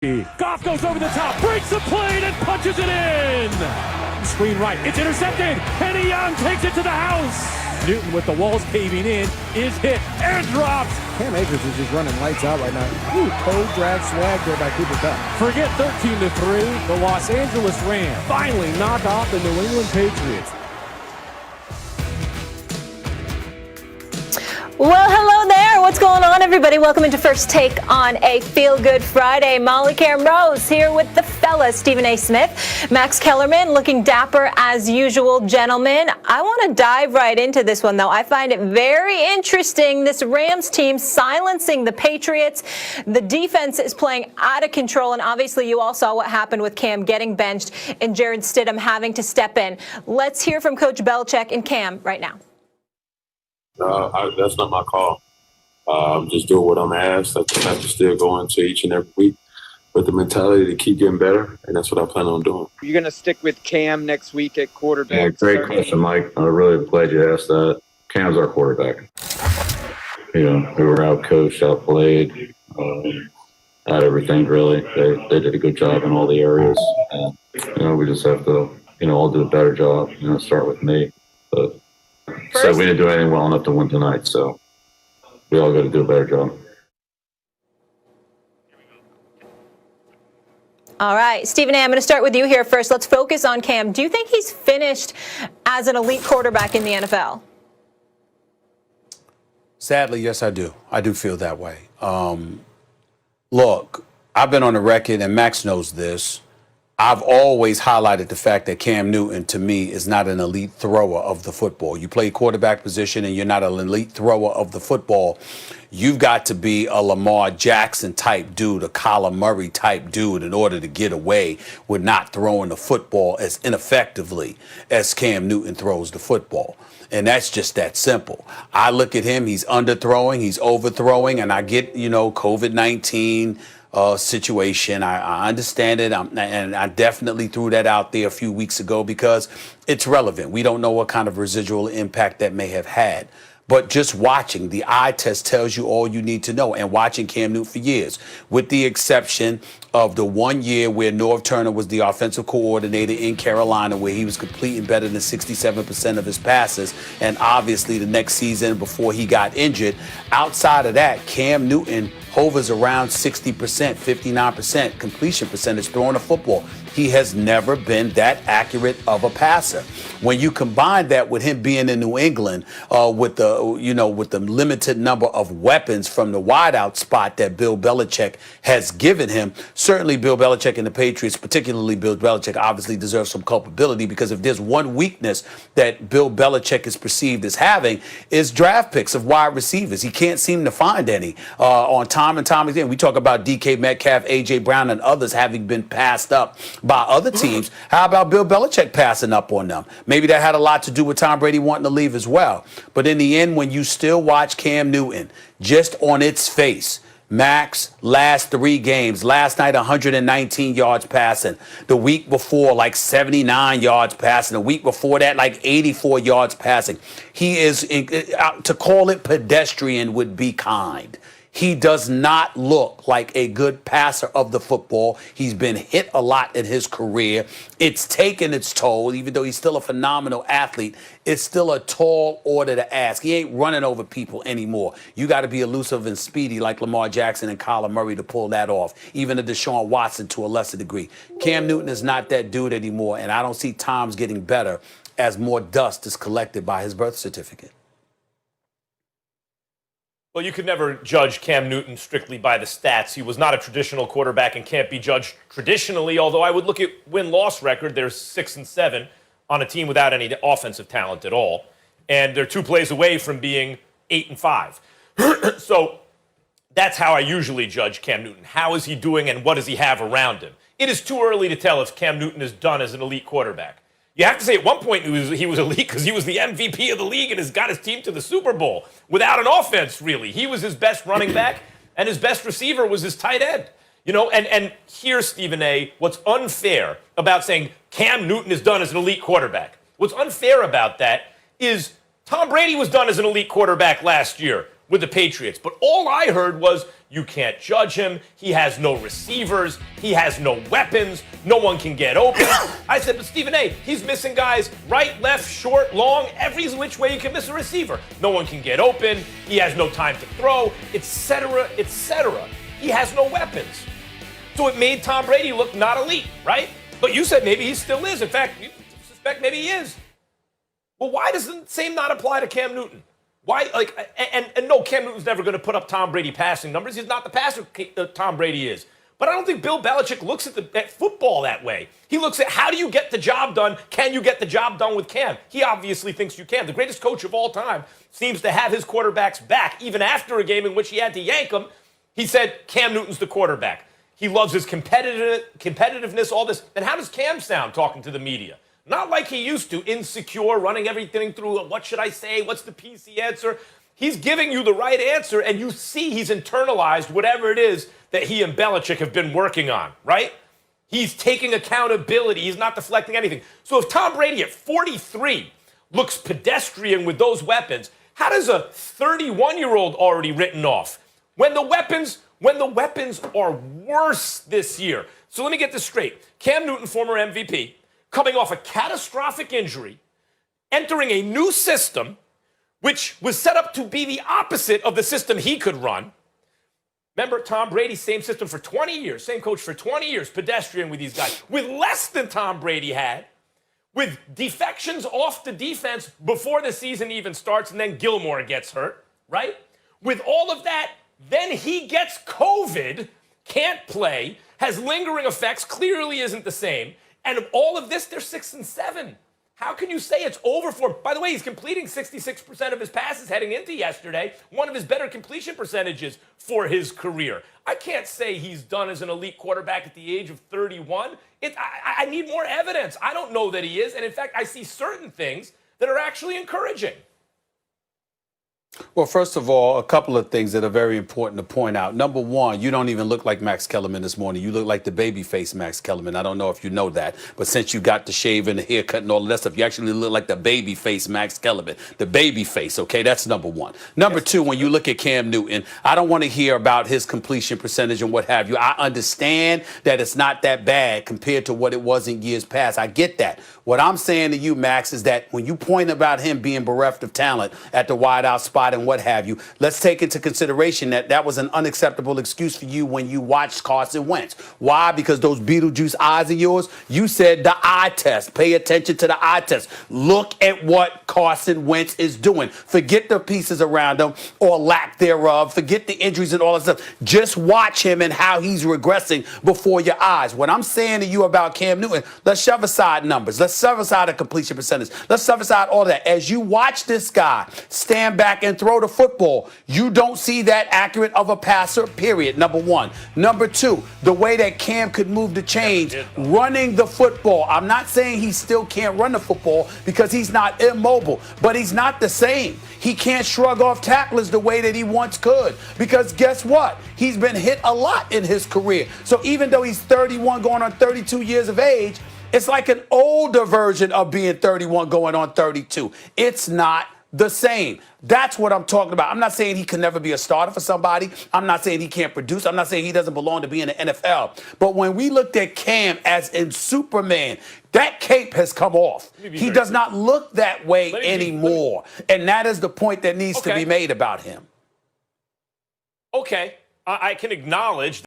Goff goes over the top, breaks the plane, and punches it in. Screen right, it's intercepted. Penny Young takes it to the house. Newton with the walls caving in is hit and drops. Cam Akers is just running lights out right now. Ooh, toe drag swag there by Cooper Kupp. Forget 13-3. The Los Angeles Rams finally knock off the New England Patriots. Well, hello there. What's going on, everybody? Welcome into First Take on a Feel Good Friday. Molly Karen Rose here with the fellas, Stephen A. Smith, Max Kellerman, looking dapper as usual. Gentlemen, I want to dive right into this one, though. I find it very interesting, this Rams team silencing the Patriots. The defense is playing out of control, and obviously you all saw what happened with Cam getting benched and Jared Stidham having to step in. Let's hear from Coach Belichick and Cam right now. That's not my call. I'm just doing what I'm asked. I have to still go into each and every week with the mentality to keep getting better, and that's what I plan on doing. You're going to stick with Cam next week at quarterback? Yeah, great question, Mike. I'm really glad you asked that. Cam's our quarterback. We were out-coached, outplayed, out everything, really. They did a good job in all the areas. And, we just have to, all do a better job, start with me. But so we didn't do anything well enough to win tonight, so we all got to do a better job. All right, Stephen A., I'm going to start with you here first. Let's focus on Cam. Do you think he's finished as an elite quarterback in the NFL? Sadly, yes, I do. I do feel that way. Look, I've been on the record, and Max knows this. I've always highlighted the fact that Cam Newton, to me, is not an elite thrower of the football. You play quarterback position and you're not an elite thrower of the football. You've got to be a Lamar Jackson type dude, a Kyler Murray type dude in order to get away with not throwing the football as ineffectively as Cam Newton throws the football. And that's just that simple. I look at him, he's underthrowing, he's overthrowing, and I get, COVID-19 situation. I understand it, and I definitely threw that out there a few weeks ago because it's relevant. We don't know what kind of residual impact that may have had. But just watching, the eye test tells you all you need to know. And watching Cam Newton for years, with the exception of the 1 year where Norv Turner was the offensive coordinator in Carolina, where he was completing better than 67% of his passes, and obviously the next season before he got injured. Outside of that, Cam Newton hovers around 60%, 59% completion percentage throwing a football. He has never been that accurate of a passer. When you combine that with him being in New England, with the limited number of weapons from the wideout spot that Bill Belichick has given him, certainly Bill Belichick and the Patriots, particularly Bill Belichick, obviously deserve some culpability, because if there's one weakness that Bill Belichick is perceived as having, is draft picks of wide receivers. He can't seem to find any on time and time again. We talk about DK Metcalf, A.J. Brown, and others having been passed up by other teams. How about Bill Belichick passing up on them? Maybe that had a lot to do with Tom Brady wanting to leave as well. But in the end, when you still watch Cam Newton, just on its face, Max, last 3 games, last night 119 yards passing, the week before like 79 yards passing, the week before that like 84 yards passing. He is, to call it pedestrian would be kind. He does not look like a good passer of the football. He's been hit a lot in his career. It's taken its toll, even though he's still a phenomenal athlete. It's still a tall order to ask. He ain't running over people anymore. You got to be elusive and speedy like Lamar Jackson and Kyler Murray to pull that off, even a Deshaun Watson to a lesser degree. Cam Newton is not that dude anymore, and I don't see times getting better as more dust is collected by his birth certificate. Well, you could never judge Cam Newton strictly by the stats. He was not a traditional quarterback and can't be judged traditionally, although I would look at win-loss record. They're 6-7 on a team without any offensive talent at all, and they're 2 plays away from being 8-5. So that's how I usually judge Cam Newton. How is he doing and what does he have around him? It is too early to tell if Cam Newton is done as an elite quarterback. You have to say at one point he was elite because he was the MVP of the league and has got his team to the Super Bowl without an offense, really. He was his best running back, and his best receiver was his tight end. And here's, Stephen A., what's unfair about saying Cam Newton is done as an elite quarterback. What's unfair about that is Tom Brady was done as an elite quarterback last year. with the Patriots. But all I heard was, you can't judge him. He has no receivers. He has no weapons. No one can get open. I said, but Stephen A., he's missing guys right, left, short, long, every which way you can miss a receiver. No one can get open. He has no time to throw, etc., etc. He has no weapons. So it made Tom Brady look not elite, right? But you said maybe he still is. In fact, you suspect maybe he is. Well, why does the same not apply to Cam Newton? Why, and no, Cam Newton's never going to put up Tom Brady passing numbers. He's not the passer Tom Brady is. But I don't think Bill Belichick looks at football that way. He looks at how do you get the job done? Can you get the job done with Cam? He obviously thinks you can. The greatest coach of all time seems to have his quarterbacks back. Even after a game in which he had to yank them, he said, Cam Newton's the quarterback. He loves his competitiveness, all this. And how does Cam sound talking to the media? Not like he used to, insecure, running everything through, what should I say, what's the PC answer? He's giving you the right answer, and you see he's internalized whatever it is that he and Belichick have been working on, right? He's taking accountability. He's not deflecting anything. So if Tom Brady at 43 looks pedestrian with those weapons, how does a 31-year-old already written off when the weapons are worse this year? So let me get this straight. Cam Newton, former MVP, coming off a catastrophic injury, entering a new system, which was set up to be the opposite of the system he could run. Remember, Tom Brady, same system for 20 years, same coach for 20 years, pedestrian with these guys, with less than Tom Brady had, with defections off the defense before the season even starts, and then Gilmore gets hurt, right? With all of that, then he gets COVID, can't play, has lingering effects, clearly isn't the same. And of all of this, they're 6-7. How can you say it's over for him? By the way, he's completing 66% of his passes heading into yesterday, one of his better completion percentages for his career. I can't say he's done as an elite quarterback at the age of 31. I need more evidence. I don't know that he is. And in fact, I see certain things that are actually encouraging. Well, first of all, a couple of things that are very important to point out. Number one, you don't even look like Max Kellerman this morning. You look like the babyface Max Kellerman. I don't know if you know that, but since you got the shave and the haircut and all of that stuff, you actually look like the babyface Max Kellerman. The babyface, okay? That's number one. Number two, when you look at Cam Newton, I don't want to hear about his completion percentage and what have you. I understand that it's not that bad compared to what it was in years past. I get that. What I'm saying to you, Max, is that when you point about him being bereft of talent at the wideout spot and what have you, let's take into consideration that that was an unacceptable excuse for you when you watched Carson Wentz. Why? Because those Beetlejuice eyes of yours, you said the eye test. Pay attention to the eye test. Look at what Carson Wentz is doing. Forget the pieces around him or lack thereof. Forget the injuries and all that stuff. Just watch him and how he's regressing before your eyes. What I'm saying to you about Cam Newton, let's shove aside numbers. Let's shove aside a completion percentage. Let's shove aside all that. As you watch this guy stand back and throw the football, you don't see that accurate of a passer, period, number one. Number two, the way that Cam could move the chains, running the football. I'm not saying he still can't run the football because he's not immobile, but he's not the same. He can't shrug off tacklers the way that he once could because guess what? He's been hit a lot in his career. So even though he's 31 going on 32 years of age, it's like an older version of being 31 going on 32. It's not the same. That's what I'm talking about. I'm not saying he can never be a starter for somebody. I'm not saying he can't produce. I'm not saying he doesn't belong to be in the NFL. But when we looked at Cam as in Superman, that cape has come off. He does not look that way anymore. And that is the point that needs to be made about him. Okay, I can acknowledge